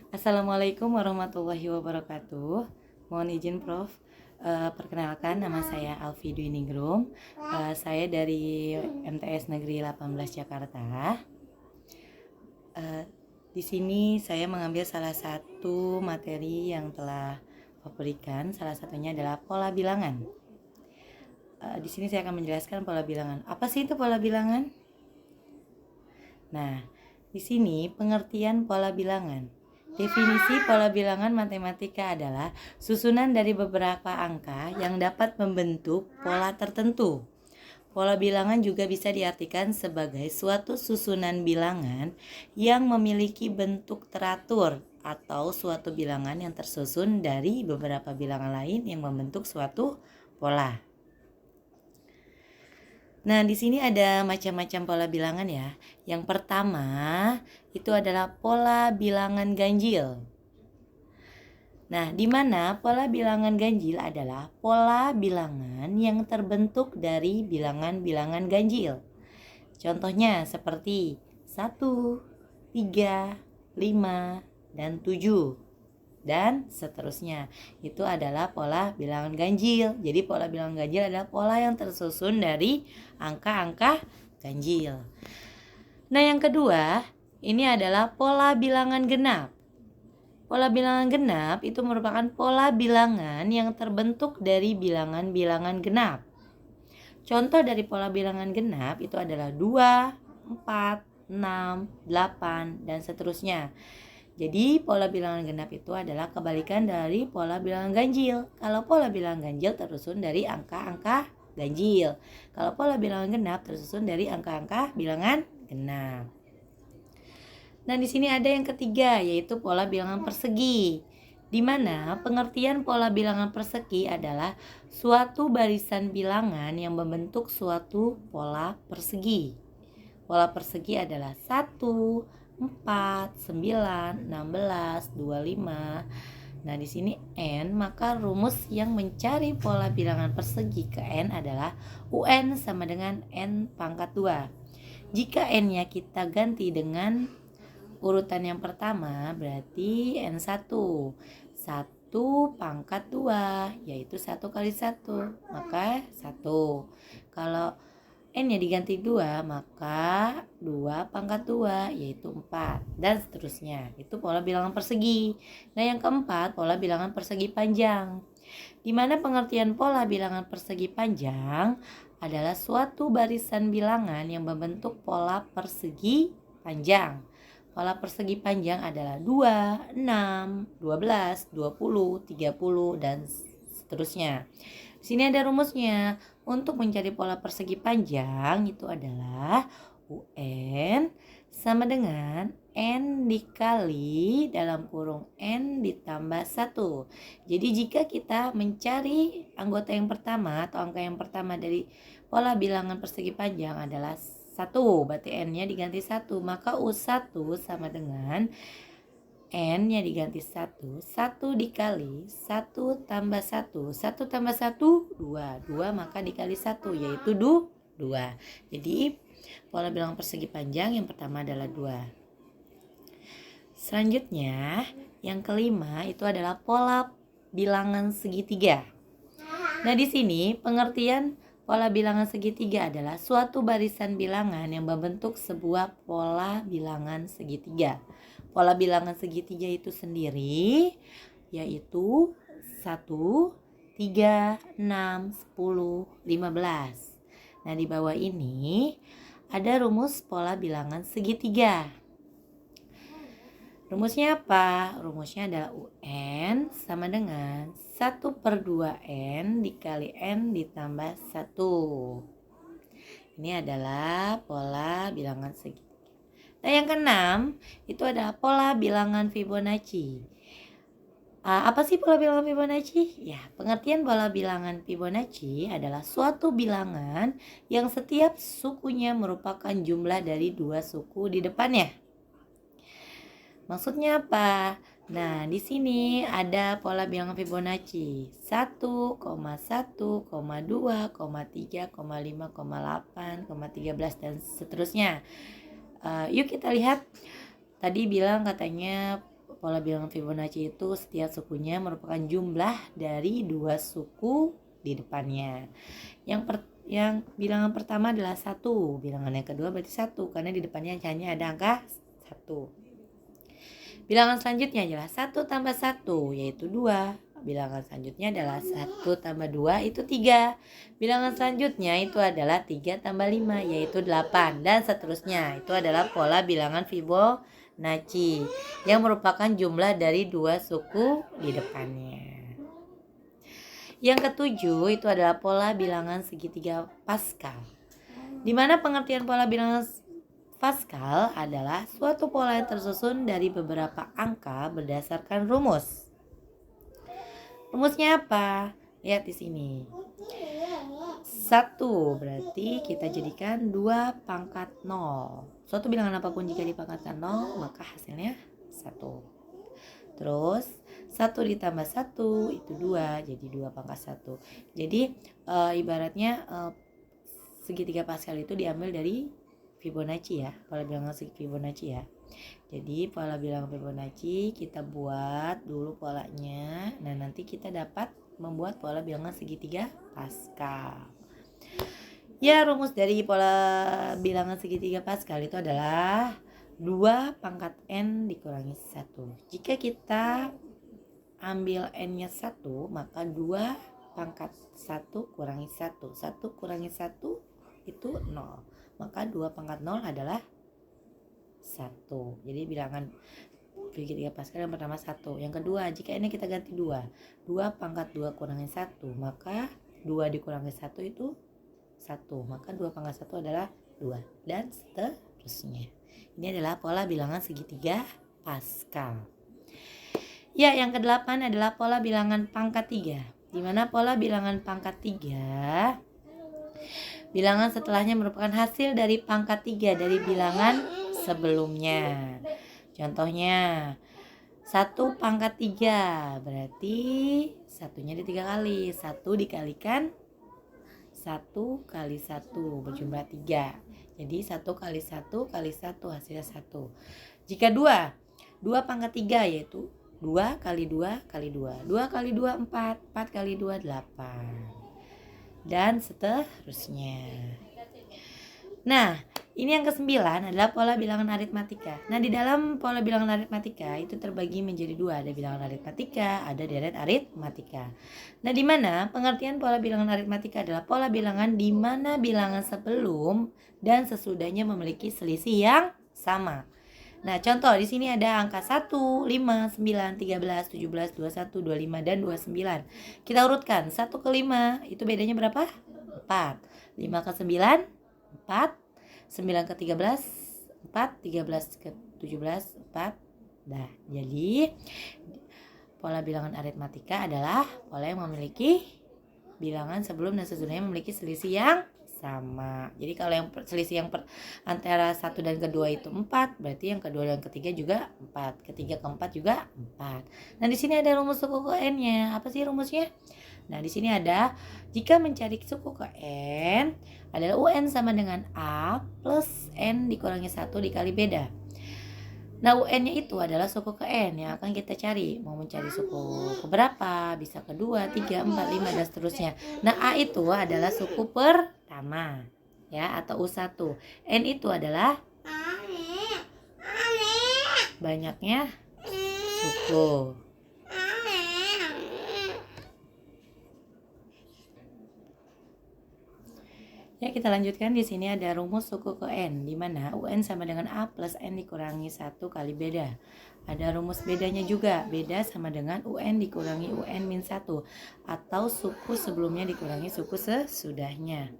Assalamualaikum warahmatullahi wabarakatuh. Mohon izin Prof. Perkenalkan, nama saya Alfi Dwi Ningrum. Saya dari MTS Negeri 18 Jakarta. Di sini saya mengambil salah satu materi yang telah Prof berikan. Salah satunya adalah pola bilangan. Di sini saya akan menjelaskan pola bilangan. Apa sih itu pola bilangan? Nah, di sini pengertian pola bilangan. Definisi pola bilangan matematika adalah susunan dari beberapa angka yang dapat membentuk pola tertentu. Pola bilangan juga bisa diartikan sebagai suatu susunan bilangan yang memiliki bentuk teratur atau suatu bilangan yang tersusun dari beberapa bilangan lain yang membentuk suatu pola. Nah, di sini ada macam-macam pola bilangan ya. Yang pertama itu adalah pola bilangan ganjil. Nah, di mana pola bilangan ganjil adalah pola bilangan yang terbentuk dari bilangan-bilangan ganjil. Contohnya seperti 1, 3, 5, dan 7. Dan seterusnya. Itu adalah pola bilangan ganjil. Jadi pola bilangan ganjil adalah pola yang tersusun dari angka-angka ganjil. Nah, yang kedua, ini adalah pola bilangan genap. Pola bilangan genap itu merupakan pola bilangan yang terbentuk dari bilangan-bilangan genap. Contoh dari pola bilangan genap itu adalah 2, 4, 6, 8, dan seterusnya. Jadi pola bilangan genap itu adalah kebalikan dari pola bilangan ganjil. Kalau pola bilangan ganjil tersusun dari angka-angka ganjil. Kalau pola bilangan genap tersusun dari angka-angka bilangan genap. Nah, di sini ada yang ketiga, yaitu pola bilangan persegi. Di mana pengertian pola bilangan persegi adalah suatu barisan bilangan yang membentuk suatu pola persegi. Pola persegi adalah 1, 4, 9, 16, 25. Nah, di sini N, maka rumus yang mencari pola bilangan persegi ke N adalah UN sama dengan N pangkat 2. Jika N-nya kita ganti dengan urutan yang pertama, berarti N1. 1 pangkat 2, yaitu 1 kali 1, maka 1. Kalau N-nya diganti 2, maka 2 pangkat 2, yaitu 4, dan seterusnya. Itu pola bilangan persegi. Nah, yang keempat, pola bilangan persegi panjang. Di mana pengertian pola bilangan persegi panjang adalah suatu barisan bilangan yang membentuk pola persegi panjang. Pola persegi panjang adalah 2, 6, 12, 20, 30, dan seterusnya. Di sini ada rumusnya. Untuk mencari pola persegi panjang itu adalah UN sama dengan N dikali dalam kurung N ditambah 1. Jadi jika kita mencari anggota yang pertama atau angka yang pertama dari pola bilangan persegi panjang adalah 1, berarti N-nya diganti 1, maka U1 sama dengan N-nya diganti 1, 1 dikali 1 tambah 1, 1 tambah 1, 2, 2 maka dikali 1, yaitu 2. Jadi pola bilangan persegi panjang yang pertama adalah 2. Selanjutnya, yang kelima itu adalah pola bilangan segitiga. Nah, di sini pengertian pola bilangan segitiga adalah suatu barisan bilangan yang membentuk sebuah pola bilangan segitiga. Pola bilangan segitiga itu sendiri yaitu 1, 3, 6, 10, 15. Nah, di bawah ini ada rumus pola bilangan segitiga. Rumusnya apa? Rumusnya adalah UN sama dengan 1/2N dikali N ditambah 1. Ini adalah pola bilangan segitiga. Nah, yang keenam itu adalah pola bilangan Fibonacci. Apa sih pola bilangan Fibonacci? Ya, pengertian pola bilangan Fibonacci adalah suatu bilangan yang setiap sukunya merupakan jumlah dari 2 suku di depannya. Maksudnya apa? Nah, di sini ada pola bilangan Fibonacci 1, 1, 2, 3, 5, 8, 13, dan seterusnya. Yuk kita lihat. Tadi bilang katanya pola bilangan Fibonacci itu setiap sukunya merupakan jumlah dari dua suku di depannya. Yang bilangan pertama adalah 1, bilangan yang kedua berarti 1 karena di depannya hanya ada angka 1. Bilangan selanjutnya adalah 1 tambah 1 yaitu 2. Bilangan selanjutnya adalah 1 tambah 2 itu 3. Bilangan selanjutnya itu adalah 3 tambah 5 yaitu 8 dan seterusnya. Itu adalah pola bilangan Fibonacci yang merupakan jumlah dari dua suku di depannya. Yang ketujuh itu adalah pola bilangan segitiga Pascal. Di mana pengertian pola bilangan Pascal adalah suatu pola yang tersusun dari beberapa angka berdasarkan rumus. Rumusnya apa? Lihat di sini. 1 berarti kita jadikan 2 pangkat 0. Suatu bilangan apapun jika dipangkatkan 0 maka hasilnya 1. Terus 1 ditambah 1 itu 2, jadi 2 pangkat 1. Jadi ibaratnya segitiga Pascal itu diambil dari Fibonacci ya, pola bilangan Fibonacci ya. Jadi pola bilangan Fibonacci kita buat dulu polanya. Nah nanti kita dapat membuat pola bilangan segitiga Pascal. Ya, rumus dari pola bilangan segitiga Pascal itu adalah 2 pangkat N dikurangi 1. Jika kita ambil N-nya 1, maka 2 pangkat 1 kurangi 1. 1 kurangi 1 itu 0. Maka 2 pangkat 0 adalah 1. Jadi bilangan segitiga Pascal yang pertama 1. Yang kedua, jika N-nya kita ganti 2. 2 pangkat 2 kurangi 1, maka 2 dikurangi 1 itu 1. Maka 2 pangkat 1 adalah 2. Dan seterusnya. Ini adalah pola bilangan segitiga Pascal. Ya, yang ke-8 adalah pola bilangan pangkat 3. Di mana pola bilangan pangkat 3, bilangan setelahnya merupakan hasil dari pangkat 3 dari bilangan sebelumnya. Contohnya 1 pangkat 3 berarti satunya di 3 kali. 1 dikalikan 1 kali 1 berjumlah 3. Jadi 1 kali 1 kali 1 hasilnya 1. Jika 2 pangkat 3 yaitu 2 kali 2 kali 2. 2 kali 2 4, 4 kali 2 8. Dan seterusnya. Nah, ini yang ke-9 adalah pola bilangan aritmatika. Nah, di dalam pola bilangan aritmatika itu terbagi menjadi 2. Ada bilangan aritmatika, ada deret aritmatika. Nah, di mana pengertian pola bilangan aritmatika adalah pola bilangan di mana bilangan sebelum dan sesudahnya memiliki selisih yang sama. Nah, contoh di sini ada angka 1, 5, 9, 13, 17, 21, 25 dan 29. Kita urutkan 1 ke 5 itu bedanya berapa? 4. 5 ke 9 4, 9 ke 13 4, 13 ke 17 4. Nah, jadi pola bilangan aritmatika adalah pola yang memiliki bilangan sebelum dan sesudahnya memiliki selisih yang sama. Jadi kalau yang selisih yang antara 1 dan kedua itu 4, berarti yang kedua dan ketiga juga 4, ketiga keempat juga 4. Nah, di sini ada rumus suku ke N-nya. Apa sih rumusnya? Nah, di sini ada jika mencari suku ke N adalah UN sama dengan A plus N dikurangi 1 dikali beda. Nah, UN-nya itu adalah suku ke N yang akan kita cari. Mau mencari suku ke berapa? Bisa ke 2, 3, 4, 5 dan seterusnya. Nah, A itu adalah suku pertama ya atau U1. N itu adalah banyaknya suku. Ya, kita lanjutkan. Di sini ada rumus suku ke N di mana UN sama dengan A plus N dikurangi 1 kali beda. Ada rumus bedanya juga. Beda sama dengan UN dikurangi UN min 1 atau suku sebelumnya dikurangi suku sesudahnya.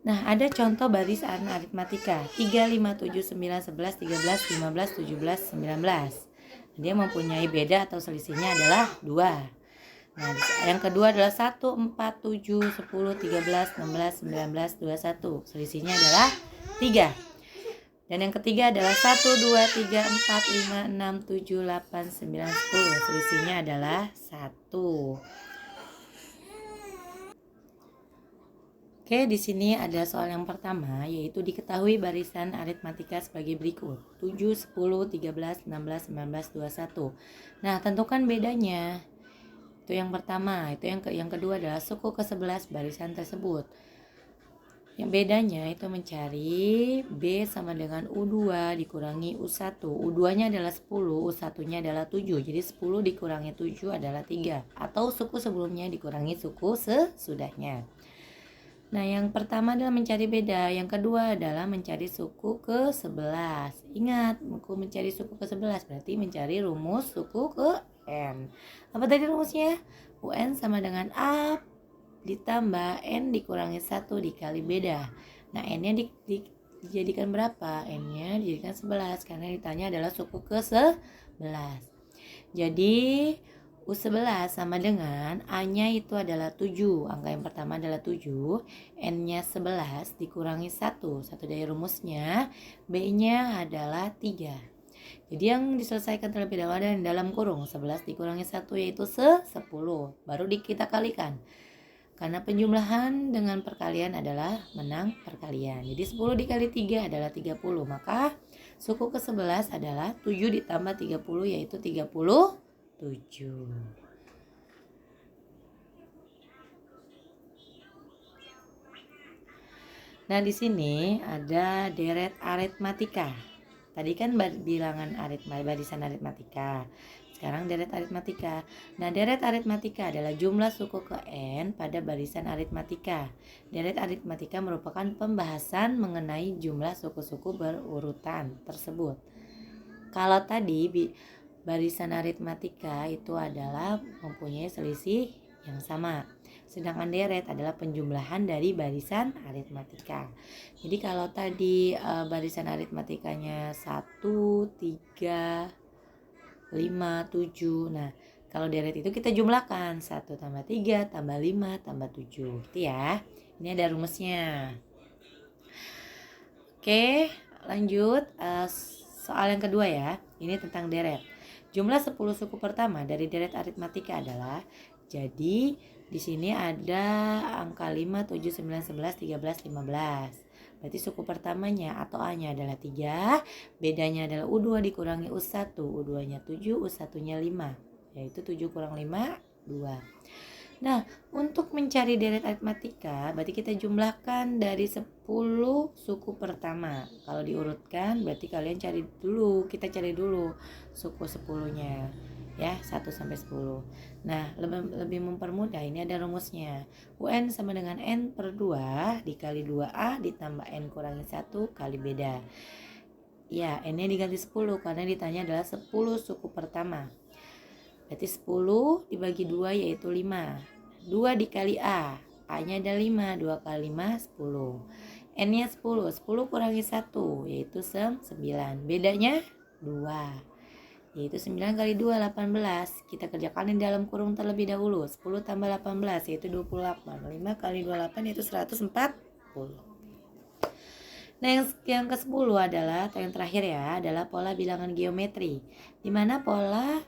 Nah, ada contoh barisan aritmatika 3, 5, 7, 9, 11, 13, 15, 17, 19. Dia mempunyai beda atau selisihnya adalah 2. Nah, yang kedua adalah 1, 4, 7, 10, 13, 16, 19, 21. Selisihnya adalah 3. Dan yang ketiga adalah 1, 2, 3, 4, 5, 6, 7, 8, 9, 10. Selisihnya adalah 1. Oke, di sini ada soal yang pertama, yaitu diketahui barisan aritmatika sebagai berikut: 7, 10, 13, 16, 19, 21. Nah, tentukan bedanya. Itu yang pertama. Itu yang kedua adalah suku ke-11 barisan tersebut. Yang bedanya itu mencari B sama dengan U2 dikurangi U1. U2-nya adalah 10, U1-nya adalah 7. Jadi 10 dikurangi 7 adalah 3. Atau suku sebelumnya dikurangi suku sesudahnya. Nah, yang pertama adalah mencari beda. Yang kedua adalah mencari suku ke-11. Ingat, mencari suku ke-11 berarti mencari rumus suku ke N. Apa tadi rumusnya? UN sama dengan A ditambah N dikurangi 1 dikali beda. Nah, N-nya dijadikan berapa? N-nya dijadikan 11 karena ditanya adalah suku ke-11. Jadi U11 sama dengan A-nya itu adalah 7. Angka yang pertama adalah 7. N-nya 11 dikurangi 1. Satu dari rumusnya. B-nya adalah 3. Jadi yang diselesaikan terlebih dahulu adalah dalam kurung 11 dikurangi 1 yaitu 10. Baru kita kalikan. Karena penjumlahan dengan perkalian adalah menang perkalian. Jadi 10 dikali 3 adalah 30. Maka suku ke-11 adalah 7 ditambah 30 yaitu 37. Nah, di sini ada deret aritmatika. Tadi kan bilangan barisan aritmatika. Sekarang deret aritmatika. Nah, deret aritmatika adalah jumlah suku ke N pada barisan aritmatika. Deret aritmatika merupakan pembahasan mengenai jumlah suku-suku berurutan tersebut. Kalau tadi barisan aritmatika itu adalah mempunyai selisih yang sama. Sedangkan deret adalah penjumlahan dari barisan aritmatika. Jadi kalau tadi barisan aritmatikanya 1, 3, 5, 7. Nah, kalau deret itu kita jumlahkan 1 tambah 3 tambah 5 tambah 7 gitu ya. Ini ada rumusnya. Oke, lanjut soal yang kedua ya. Ini tentang deret. Jumlah 10 suku pertama dari deret aritmatika adalah, jadi di sini ada angka 5, 7, 9, 11, 13, 15. Berarti suku pertamanya atau A-nya adalah 3, bedanya adalah U2 dikurangi U1, U2-nya 7, U1-nya 5, yaitu 7 kurang 5, 2. Nah, untuk mencari deret aritmatika, berarti kita jumlahkan dari 10 suku pertama. Kalau diurutkan, berarti kalian kita cari dulu suku 10-nya. Ya, 1 sampai 10. Nah, lebih mempermudah, ini ada rumusnya. UN sama dengan N per 2 dikali 2A ditambah N kurangi 1 kali beda. Ya, N-nya diganti 10 karena ditanya adalah 10 suku pertama. Berarti 10 dibagi 2 yaitu 5. 2 dikali A. A-nya ada 5. 2 kali 5, 10. N-nya 10. 10 kurangi 1 yaitu 9. Bedanya 2. Yaitu 9 kali 2, 18. Kita kerjakan di dalam kurung terlebih dahulu. 10 tambah 18 yaitu 28. 5 kali 28 yaitu 140. Nah, yang ke-10 adalah, atau yang terakhir ya, adalah pola bilangan geometri. Di mana pola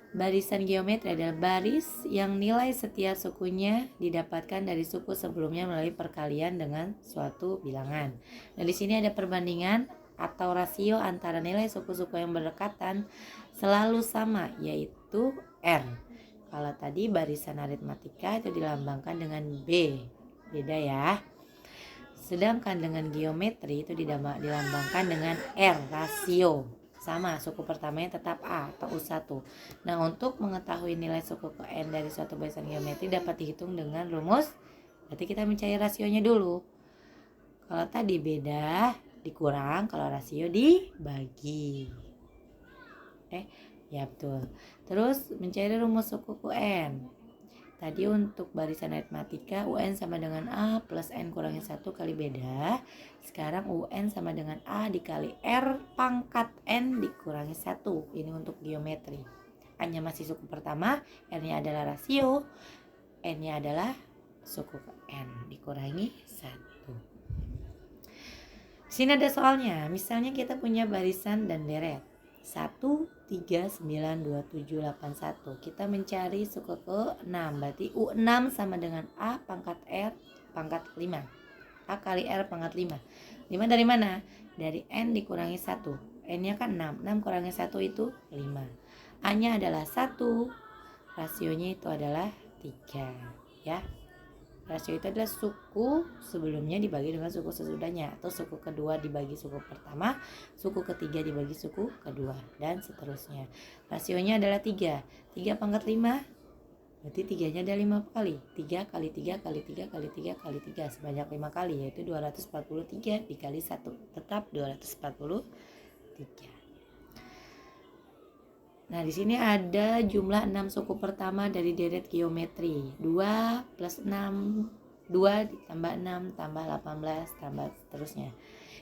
barisan geometri adalah baris yang nilai setiap sukunya didapatkan dari suku sebelumnya melalui perkalian dengan suatu bilangan. Nah, di sini ada perbandingan atau rasio antara nilai suku-suku yang berdekatan selalu sama, yaitu R. Kalau tadi barisan aritmatika itu dilambangkan dengan B, beda ya. Sedangkan dengan geometri itu dilambangkan dengan R, rasio. Sama, suku pertamanya tetap A atau U1. Nah, untuk mengetahui nilai suku ke N dari suatu barisan geometri dapat dihitung dengan rumus. Berarti kita mencari rasionya dulu. Kalau tadi beda dikurang, kalau rasio dibagi. Ya betul. Terus mencari rumus suku UN. Tadi untuk barisan aritmatika UN sama dengan A plus N kurangi 1 kali beda. Sekarang UN sama dengan A dikali R pangkat N dikurangi 1. Ini untuk geometri. A-nya masih suku pertama, R-nya adalah rasio, N-nya adalah suku N dikurangi 1. Sini ada soalnya. Misalnya kita punya barisan dan deret 1, 3, 9, 2, 7, 8, 1. Kita mencari suku ke 6. Berarti U6 sama dengan A pangkat R pangkat 5. A kali R pangkat 5. 5 dari mana? Dari N dikurangi 1. N-nya kan 6. 6 kurangi 1 itu 5. A-nya adalah 1. Rasionya itu adalah 3. Ya. Rasio itu adalah suku sebelumnya dibagi dengan suku sesudahnya, atau suku kedua dibagi suku pertama, suku ketiga dibagi suku kedua, dan seterusnya. Rasionya adalah 3. 3 pangkat 5, berarti 3-nya ada 5 kali. 3 kali 3 kali 3 kali 3 kali 3 sebanyak 5 kali, yaitu 243 dikali 1, tetap 243. Nah, di sini ada jumlah 6 suku pertama dari deret geometri. 2 plus 6, 2 ditambah 6 tambah 18 tambah seterusnya.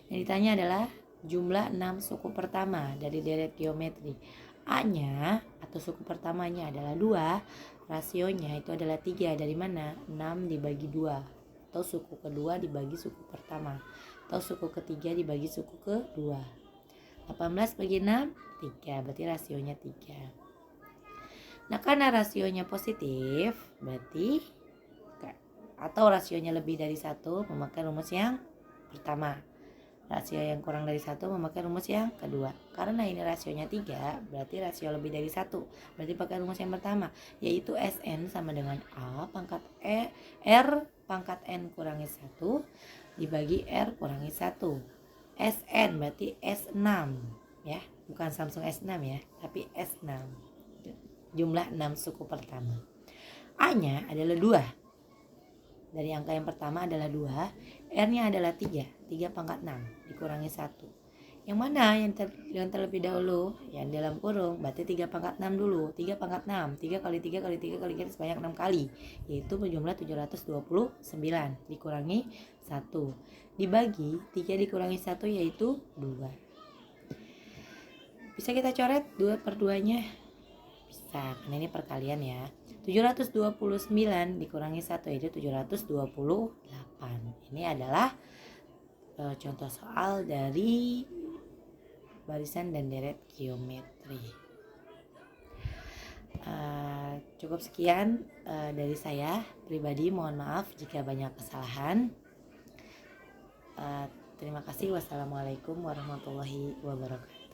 Yang ditanya adalah jumlah 6 suku pertama dari deret geometri. A-nya atau suku pertamanya adalah 2, rasionya itu adalah 3. Dari mana? 6 dibagi 2, atau suku kedua dibagi suku pertama, atau suku ketiga dibagi suku kedua. 18 bagi 6, 3, berarti rasionya 3. Nah, karena rasionya positif, berarti atau rasionya lebih dari 1, memakai rumus yang pertama. Rasio yang kurang dari 1 memakai rumus yang kedua. Karena ini rasionya 3, berarti rasio lebih dari 1. Berarti pakai rumus yang pertama, yaitu Sn sama dengan A pangkat R pangkat N kurangi 1 dibagi R kurangi 1. Sn berarti S6 ya, bukan Samsung S6 ya, tapi S6. Jumlah 6 suku pertama. A-nya adalah 2. Dari angka yang pertama adalah 2, R-nya adalah 3. 3 pangkat 6 dikurangi 1. Yang mana yang terlebih dahulu? Yang dalam kurung, berarti 3 pangkat 6 dulu. 3 pangkat 6, 3 kali 3 kali 3 kali 3 sebanyak 6 kali, yaitu berjumlah 729 dikurangi 1. Dibagi 3 dikurangi 1 yaitu 2. Bisa kita coret 2 per 2-nya? Bisa, karena ini perkalian ya. 729 dikurangi 1 yaitu 728. Ini adalah contoh soal dari barisan dan deret geometri. Cukup sekian dari saya pribadi. Mohon maaf jika banyak kesalahan. Terima kasih. Wassalamualaikum warahmatullahi wabarakatuh.